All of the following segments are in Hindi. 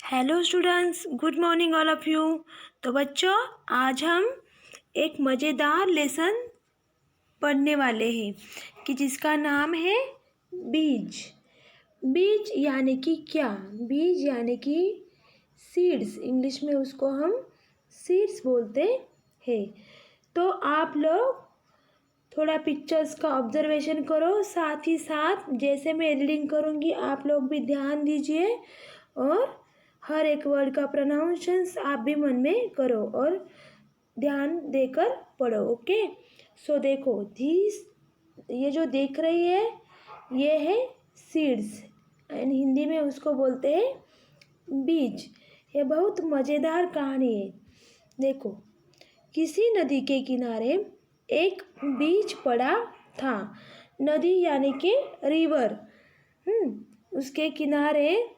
Hello students, good morning all of you. तो बच्चों, आज हम एक मज़ेदार लेसन पढ़ने वाले हैं कि जिसका नाम है बीज। बीज यानी कि क्या? बीज यानी कि सीड्स, इंग्लिश में उसको हम सीड्स बोलते हैं। तो आप लोग थोड़ा पिक्चर्स का ऑब्जर्वेशन करो, साथ ही साथ जैसे मैं रीडिंग करूँगी आप लोग भी ध्यान दीजिए और हर एक वर्ड का प्रोनाउंसिएशन आप भी मन में करो और ध्यान देकर पढ़ो। ओके, सो देखो दिस, ये जो देख रही है ये है सीड्स एंड हिंदी में उसको बोलते हैं बीज। ये बहुत मज़ेदार कहानी है। देखो, किसी नदी के किनारे एक बीज पड़ा था। नदी यानी कि रिवर। उसके किनारे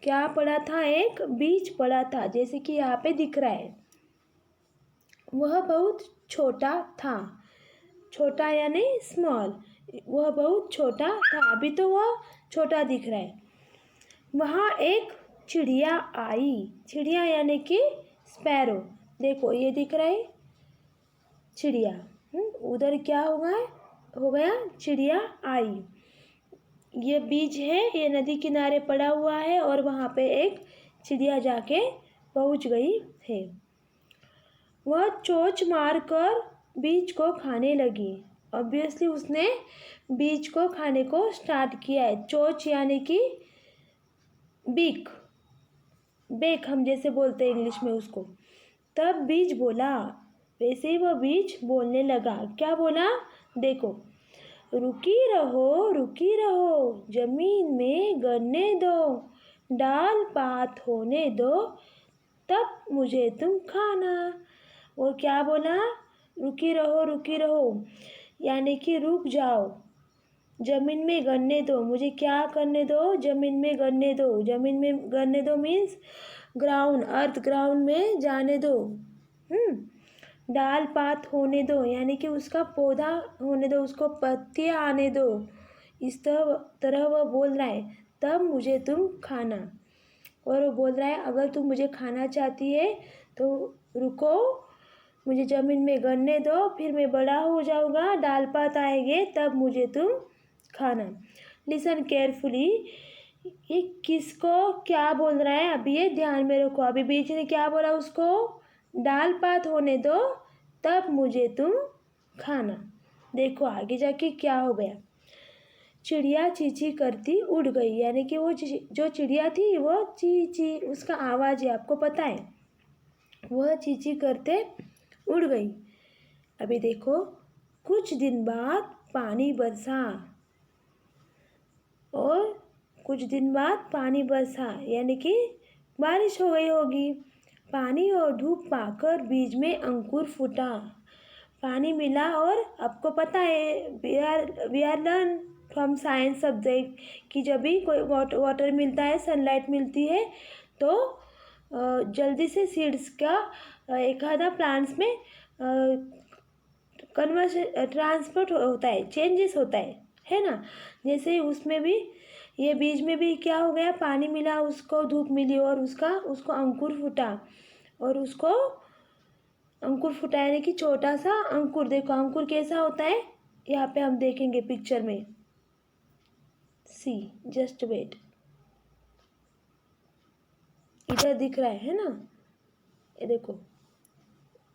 क्या पड़ा था? एक बीज पड़ा था, जैसे कि यहाँ पे दिख रहा है। वह बहुत छोटा था। छोटा यानी स्मॉल। वह बहुत छोटा था, अभी तो वह छोटा दिख रहा है। वहाँ एक चिड़िया आई। चिड़िया यानी कि स्पैरो। देखो ये दिख रहा है चिड़िया। उधर क्या हो गया चिड़िया आई। ये बीज है, ये नदी किनारे पड़ा हुआ है और वहाँ पे एक चिड़िया जाके पहुँच गई है। वह चोंच मारकर बीज को खाने लगी। ऑब्वियसली उसने बीज को खाने को स्टार्ट किया है। चोंच यानी कि बीक, बेक हम जैसे बोलते हैं इंग्लिश में उसको। तब बीज बोला, वैसे ही वह बीज बोलने लगा। क्या बोला? देखो, रुकी रहो, जमीन में गड़ने दो, डाल पात होने दो, तब मुझे तुम खाना। वो क्या बोला? रुकी रहो यानी कि रुक जाओ, जमीन में गड़ने दो। मुझे क्या करने दो? जमीन में गड़ने दो। जमीन में गड़ने दो मीन्स ग्राउंड, अर्थ ग्राउंड में जाने दो। डाल पात होने दो यानी कि उसका पौधा होने दो, उसको पत्तियाँ आने दो। इस तरह वह बोल रहा है, तब मुझे तुम खाना। और वो बोल रहा है, अगर तुम मुझे खाना चाहती है तो रुको, मुझे ज़मीन में गड़ने दो, फिर मैं बड़ा हो जाऊँगा, डाल पात आएंगे, तब मुझे तुम खाना। लिसन केयरफुली, ये किसको क्या बोल रहा है अभी ये ध्यान में रखो। अभी बीच ने क्या बोला उसको? डाल पात होने दो, तब मुझे तुम खाना। देखो आगे जाके क्या हो गया। चिड़िया चींची करती उड़ गई, यानी कि वो जो चिड़िया थी वो ची उसका आवाज़ है, आपको पता है। वह चींची करते उड़ गई। अभी देखो, कुछ दिन बाद पानी बरसा और कुछ दिन बाद पानी बरसा यानी कि बारिश हो गई होगी। पानी और धूप पाकर बीज में अंकुर फूटा। पानी मिला और आपको पता है we are learn from science subject कि जब भी कोई वाटर मिलता है, सनलाइट मिलती है, तो जल्दी से सीड्स का एक आधा प्लांट्स में ट्रांसपोर्ट होता है, चेंजेस होता है ना। जैसे ही उसमें भी, ये बीज में भी क्या हो गया, पानी मिला, उसको धूप मिली और उसको अंकुर फूटा। और उसको अंकुर फूटा यानी कि छोटा सा अंकुर। देखो अंकुर कैसा होता है, यहाँ पे हम देखेंगे पिक्चर में। सी, जस्ट वेट, इधर दिख रहा है ना, ये देखो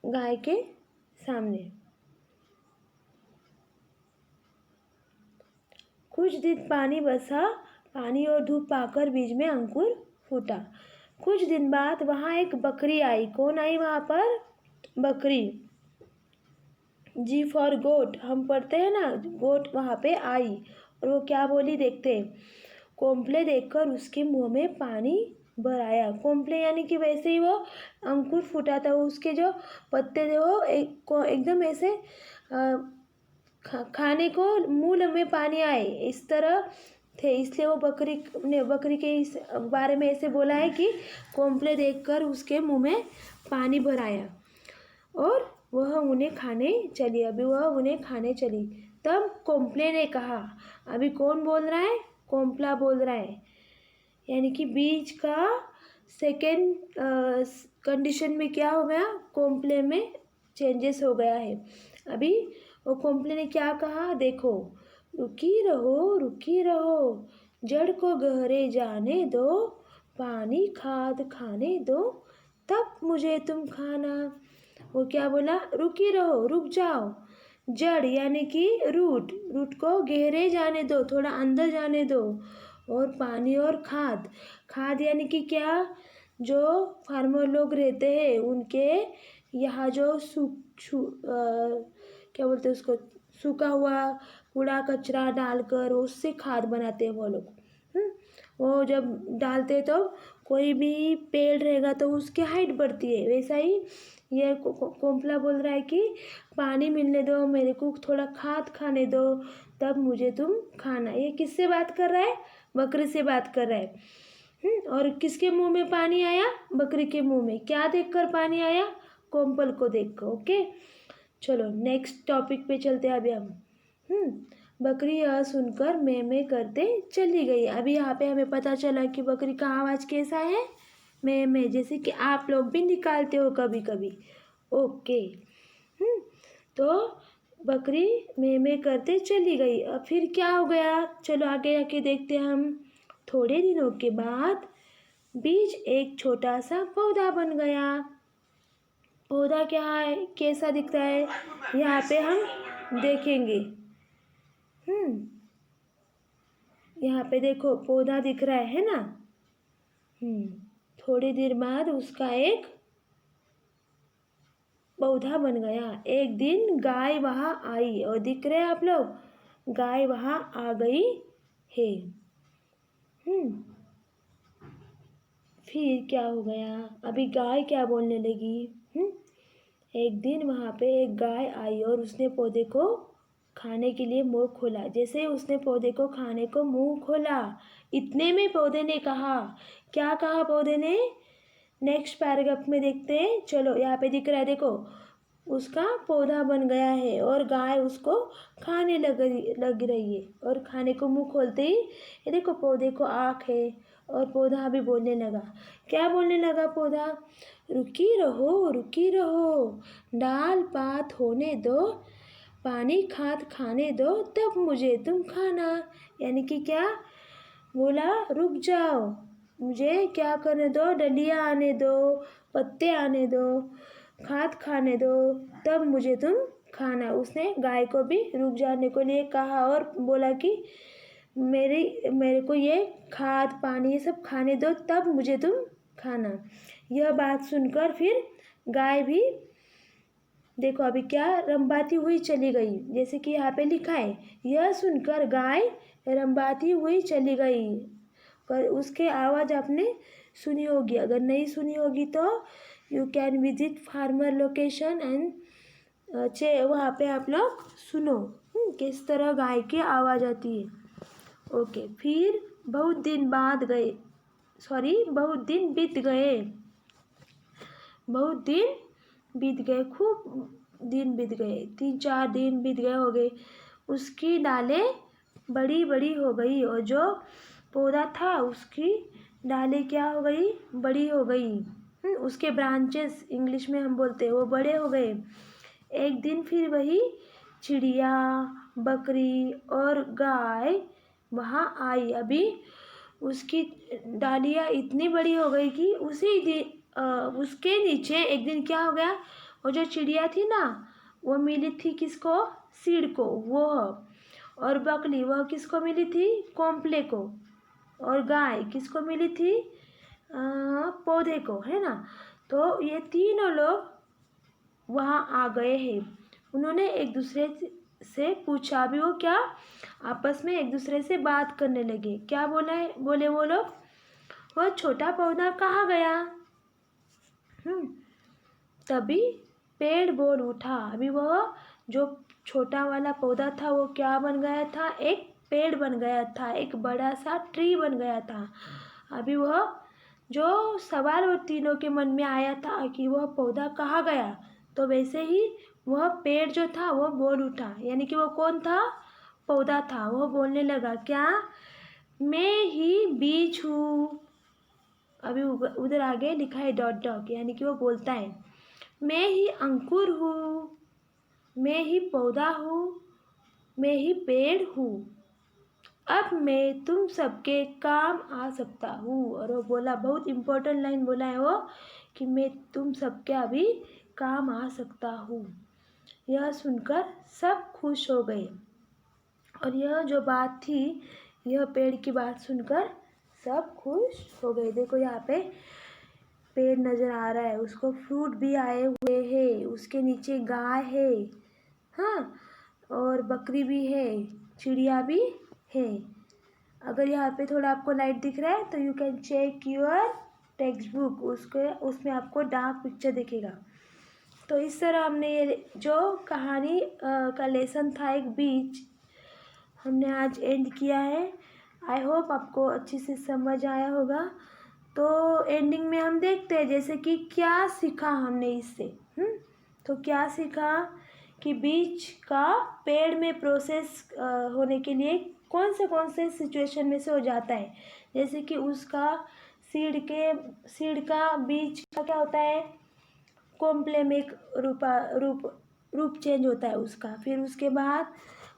गाय के सामने। कुछ दिन पानी बरसा, पानी और धूप पाकर बीज में अंकुर फूटा। कुछ दिन बाद वहाँ एक बकरी आई। कौन आई वहाँ पर? बकरी। जी फॉर गोट हम पढ़ते हैं ना, गोट वहाँ पे आई और वो क्या बोली देखते हैं। कोम्पले देखकर उसके मुंह में पानी भर आया। कोम्पले यानी कि वैसे ही वो अंकुर फूटा था, उसके जो पत्ते थे वो एकदम ऐसे खाने को मुंह में पानी आए इस तरह थे। इसलिए वो बकरी के इस बारे में ऐसे बोला है कि कोम्पले देखकर उसके मुंह में पानी भर आया और वह उन्हें खाने चली। तब कोम्पले ने कहा, अभी कौन बोल रहा है? कोम्पला बोल रहा है, यानी कि बीज का सेकेंड कंडीशन में क्या हो गया, कॉम्प्ले में चेंजेस हो गया है। अभी वो कॉम्प्ले ने क्या कहा, देखो, रुकी रहो, जड़ को गहरे जाने दो, पानी खाद खाने दो, तब मुझे तुम खाना। वो क्या बोला, रुकी रहो, रुक जाओ, जड़ यानी कि रूट को गहरे जाने दो, थोड़ा अंदर जाने दो, और पानी और खाद यानी कि क्या, जो फार्मर लोग रहते हैं उनके यहाँ जो क्या बोलते हैं उसको, सूखा हुआ कूड़ा कचरा डालकर उससे खाद बनाते हैं वो लोग। वो जब डालते तो कोई भी पेड़ रहेगा तो उसकी हाइट बढ़ती है, वैसा ही ये कोम्पला बोल रहा है कि पानी मिलने दो, मेरे को थोड़ा खाद खाने दो, तब मुझे तुम खाना। ये किससे बात कर रहा है, बकरी से बात कर रहा है। और किसके मुंह में पानी आया, बकरी के मुंह में। क्या देखकर पानी आया, कोम्पल को देखकर। ओके, चलो नेक्स्ट टॉपिक पे चलते हैं अभी हम। बकरी यह सुनकर मैं करते चली गई। अभी यहाँ पे हमें पता चला कि बकरी का आवाज़ कैसा है, मैं, जैसे कि आप लोग भी निकालते हो कभी कभी। ओके, तो बकरी मैं करते चली गई। अब फिर क्या हो गया, चलो आगे आके देखते हैं हम। थोड़े दिनों के बाद बीज एक छोटा सा पौधा बन गया। पौधा क्या है, कैसा दिखता है, यहाँ पे हम देखेंगे। यहाँ पे देखो पौधा दिख रहा है ना। थोड़ी देर बाद उसका एक पौधा बन गया। एक दिन गाय वहाँ आई, और दिख रहे हैं आप लोग, गाय वहाँ आ गई है। फिर क्या हो गया, अभी गाय क्या बोलने लगी। एक दिन वहाँ पे एक गाय आई और उसने पौधे को खाने के लिए मुंह खोला। जैसे ही उसने पौधे को खाने को मुंह खोला, इतने में पौधे ने कहा, क्या कहा पौधे ने, नेक्स्ट पैराग्राफ में देखते हैं। चलो यहाँ पे दिख रहा है, देखो उसका पौधा बन गया है और गाय उसको खाने लग रही है। और खाने को मुंह खोलते ही ये देखो पौधे को आँख है, और पौधा भी बोलने लगा। क्या बोलने लगा पौधा, रुकी रहो, डाल पात होने दो, पानी खाद खाने दो, तब मुझे तुम खाना। यानी कि क्या बोला, रुक जाओ, मुझे क्या करने दो, डंडियाँ आने दो, पत्ते आने दो, खाद खाने दो, तब मुझे तुम खाना। उसने गाय को भी रुक जाने को लिए कहा और बोला कि मेरे को ये खाद पानी ये सब खाने दो, तब मुझे तुम खाना। यह बात सुनकर फिर गाय भी देखो अभी क्या रंबाती हुई चली गई। जैसे कि यहाँ पे लिखा है, यह सुनकर गाय रंबाती हुई चली गई। पर उसके आवाज़ आपने सुनी होगी, अगर नहीं सुनी होगी तो you can visit farmer location and वहाँ पे आप लोग सुनो किस तरह गाय की आवाज़ आती है। ओके, फिर बहुत दिन बीत गए, खूब दिन बीत गए, 3-4 दिन बीत गए हो गए। उसकी डालें बड़ी बड़ी हो गई, और जो पौधा था उसकी डालें क्या हो गई, बड़ी हो गई। उसके ब्रांचेस इंग्लिश में हम बोलते हैं, वो बड़े हो गए। एक दिन फिर वही चिड़िया, बकरी और गाय वहाँ आई। अभी उसकी डालियाँ इतनी बड़ी हो गई कि उसके नीचे एक दिन क्या हो गया, वो जो चिड़िया थी ना वो मिली थी किसको, सीड को, वो। और बकरी वह किसको मिली थी, कॉम्प्ले को। और गाय किसको मिली थी, पौधे को, है ना। तो ये तीनों लोग वहाँ आ गए हैं। उन्होंने एक दूसरे से पूछा, भी वो क्या आपस में एक दूसरे से बात करने लगे। क्या बोले वो लोग, वह छोटा पौधा कहाँ गया। तभी पेड़ बोल उठा। अभी वह जो छोटा वाला पौधा था वो क्या बन गया था, एक पेड़ बन गया था, एक बड़ा सा ट्री बन गया था। अभी वह जो सवाल और तीनों के मन में आया था कि वह पौधा कहाँ गया, तो वैसे ही वह पेड़ जो था वो बोल उठा। यानी कि वो कौन था, पौधा था। वो बोलने लगा, क्या मैं ही बीज हूँ, अभी उधर आगे लिखा है डॉट डॉट, यानी कि वो बोलता है मैं ही अंकुर हूँ, मैं ही पौधा हूँ, मैं ही पेड़ हूँ, अब मैं तुम सबके काम आ सकता हूँ। और वो बोला, बहुत इम्पोर्टेंट लाइन बोला है वो, कि मैं तुम सबके अभी काम आ सकता हूँ। यह सुनकर सब खुश हो गए। और यह जो बात थी, यह पेड़ की बात सुनकर सब खुश हो गए। देखो यहाँ पे पेड़ नज़र आ रहा है, उसको फ्रूट भी आए हुए हैं, उसके नीचे गाय है, हाँ, और बकरी भी है, चिड़िया भी है। अगर यहाँ पे थोड़ा आपको लाइट दिख रहा है तो you can check your text book, उसमें आपको डार्क पिक्चर दिखेगा। तो इस तरह हमने ये जो कहानी का लेसन था एक बीज, हमने आज एंड किया है। आई होप आपको अच्छी से समझ आया होगा। तो एंडिंग में हम देखते हैं जैसे कि क्या सीखा हमने इससे। तो क्या सीखा कि बीज का पेड़ में प्रोसेस होने के लिए कौन से सिचुएशन में से हो जाता है। जैसे कि उसका सीड का बीज का क्या होता है, कोम्प्ले में एक रूप चेंज होता है उसका, फिर उसके बाद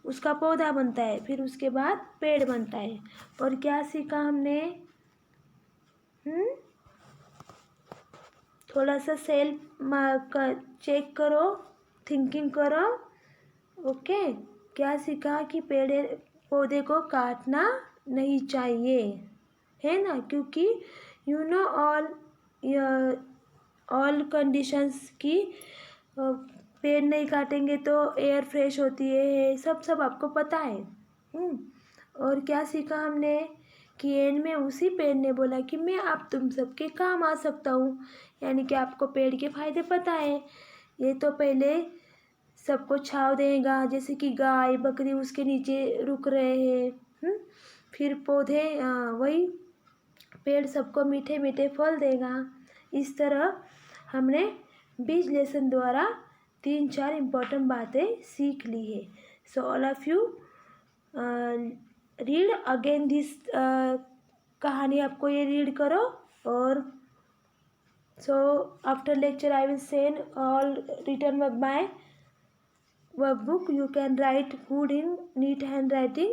उसका पौधा बनता है, फिर उसके बाद पेड़ बनता है। और क्या सीखा हमने, थोड़ा सा सेल्फ चेक करो, थिंकिंग करो। ओके, क्या सीखा कि पौधे को काटना नहीं चाहिए, है ना, क्योंकि यू नो ऑल कंडीशंस की पेड़ नहीं काटेंगे तो एयर फ्रेश होती है, सब आपको पता है। और क्या सीखा हमने कि एंड में उसी पेड़ ने बोला कि मैं अब तुम सबके काम आ सकता हूँ, यानी कि आपको पेड़ के फायदे पता है। ये तो पहले सबको छाँव देगा, जैसे कि गाय बकरी उसके नीचे रुक रहे हैं। फिर पौधे वही पेड़ सबको मीठे मीठे फल देगा। इस तरह हमने बीज लेसन द्वारा 3-4 इम्पोर्टेंट बातें सीख ली है। So all of you read again this कहानी, आपको ये रीड करो। और so after lecture I will send all return by workbook, you can write good in neat handwriting